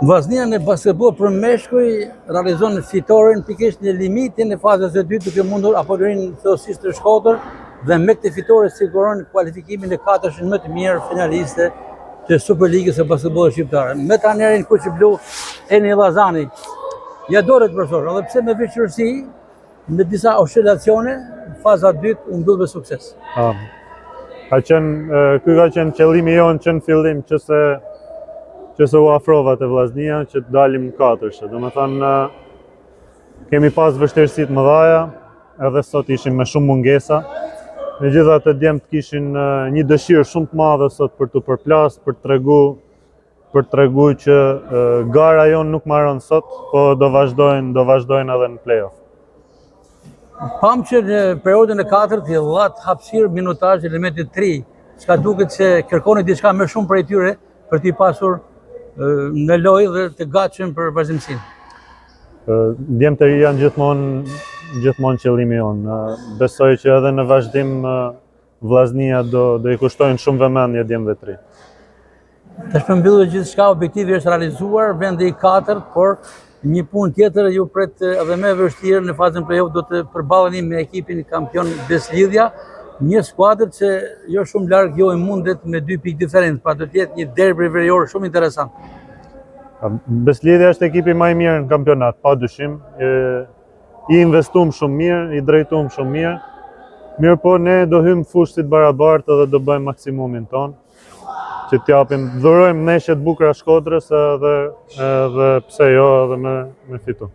Vllaznia në basketbol për meshkuj realizon fitoren pikërisht në limitin e fazës së dytë duke mundur Apollonin thellësisht të Shkodër dhe me këtë fitore siguron kualifikimin në katërshin më të mirë finaliste të Superligës së basketbollit shqiptare. Me trajnerin Kuçi Blu Eni Llazani. Ja doret profesor, edhe pse me vështirësi në disa oscilacione, faza e dytë u mbyll me sukses. Ky ka qenë qëllimi jonë që në fillim që se u afrova te Vllaznia që të dalim në katërshe. Domethënë kemi pas vështirësi të mëdha, edhe sot ishim me shumë mungesa. Megjithatë djemt kishin një dëshirë shumë të madhe sot për të përplas, për të tregu që gara jonë nuk marron sot, po do vazhdojnë edhe në play-off. Pam që në periudhën e katërt i dhat hapësirë minutazh elementit 3, çka duket se kërkoni diçka më shumë prej tyre për t'i pasur në lojë dhe të gatshëm për vazhdimsinë. Djemtë janë gjithmonë qëllimi jonë. Besoj që edhe në vazhdim Vllaznia do i kushtojnë shumë vëmendje djemve të ri. Tash për mbyllje gjithçka objektivi është realizuar, vendi i katërt, por një punë tjetër ju pret edhe më e vështirë në fazën play-off, do të përballeni me ekipin kampion Beslidhja, një skuadër që jo shumë larg jo i mundet me 2 pikë diferencë, pra do të jetë një derbi verior shumë interesant. Beslidhja është ekipi më i mirë në kampionat, padyshim. I investuam shumë mirë, i drejtuam shumë mirë. Mirë po ne do hymë fushë barabartë dhe do bëjmë maksimumin tonë, që t'japim, dhurojmë neshje të bukura Shkodrës edhe pse jo edhe me fitu.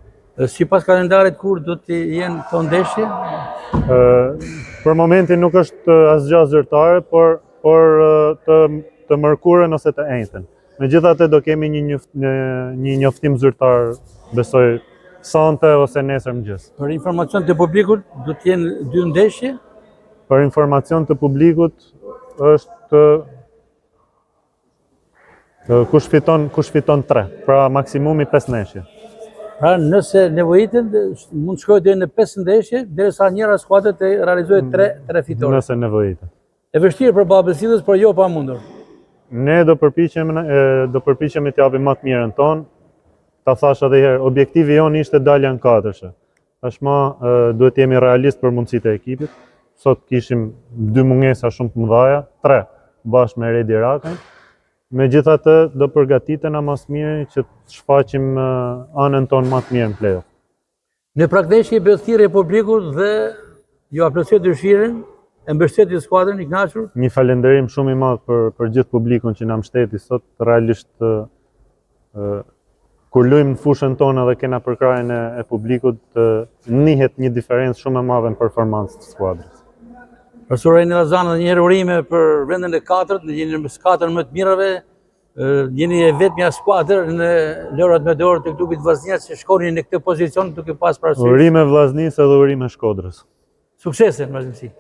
Sipas kalendarit kur do të jenë këto ndeshje? Për momentin nuk është asgjë zyrtare, por të mërkurën ose të enjtën. Megjithatë do kemi një njoftim zyrtar, besoj sonte ose nesër mëngjes. Për informacion të publikut do të jenë 2 ndeshje? Për informacion të publikut është kush fiton 3, pra maksimumi 5 ndeshje. Pra nëse nevojiten mund të shkojë deri në 5 ndeshje, derisa njëra skuadër të realizojë 3 fitore. Nëse nevojiten. E vështirë për Beslidhës, por jo pamundur. Ne do përpiqemi të japim më të mirën tonë. Ta thash edhe herë, objektivi jonë ishte dalja në katërshe. Tashmë duhet jemi realist për mundësitë e ekipit. Sot kishim 2 mungesa shumë të mëdha, 3 bashkë me Redi Rakën. Megjithatë do përgatitena më së miri që të shfaqim anën tonë më të mirë në play-off. Në praktikë mbështetje e publikut dhe ju aplosoj dëshirën e mbështetjes skuadrën i kënaqur. Një falënderim shumë i madh për gjithë publikun që na mbështeti sot. Realisht kur luajmë në fushën tonë dhe kena përkrahjen e publikut, nihet një diferencë shumë e madhe në performancën e skuadrës. Profesor Eni Llazani, një herë urime për vendin e 4, jeni në 4 më të mirave, jeni e vetmja skuadër në lojrat me dorë të klubit Vllaznia që shkoni në këtë pozicion duke pas parasysh. Urime Vllaznisë dhe urime Shkodrës. Suksese në vazhdimsi.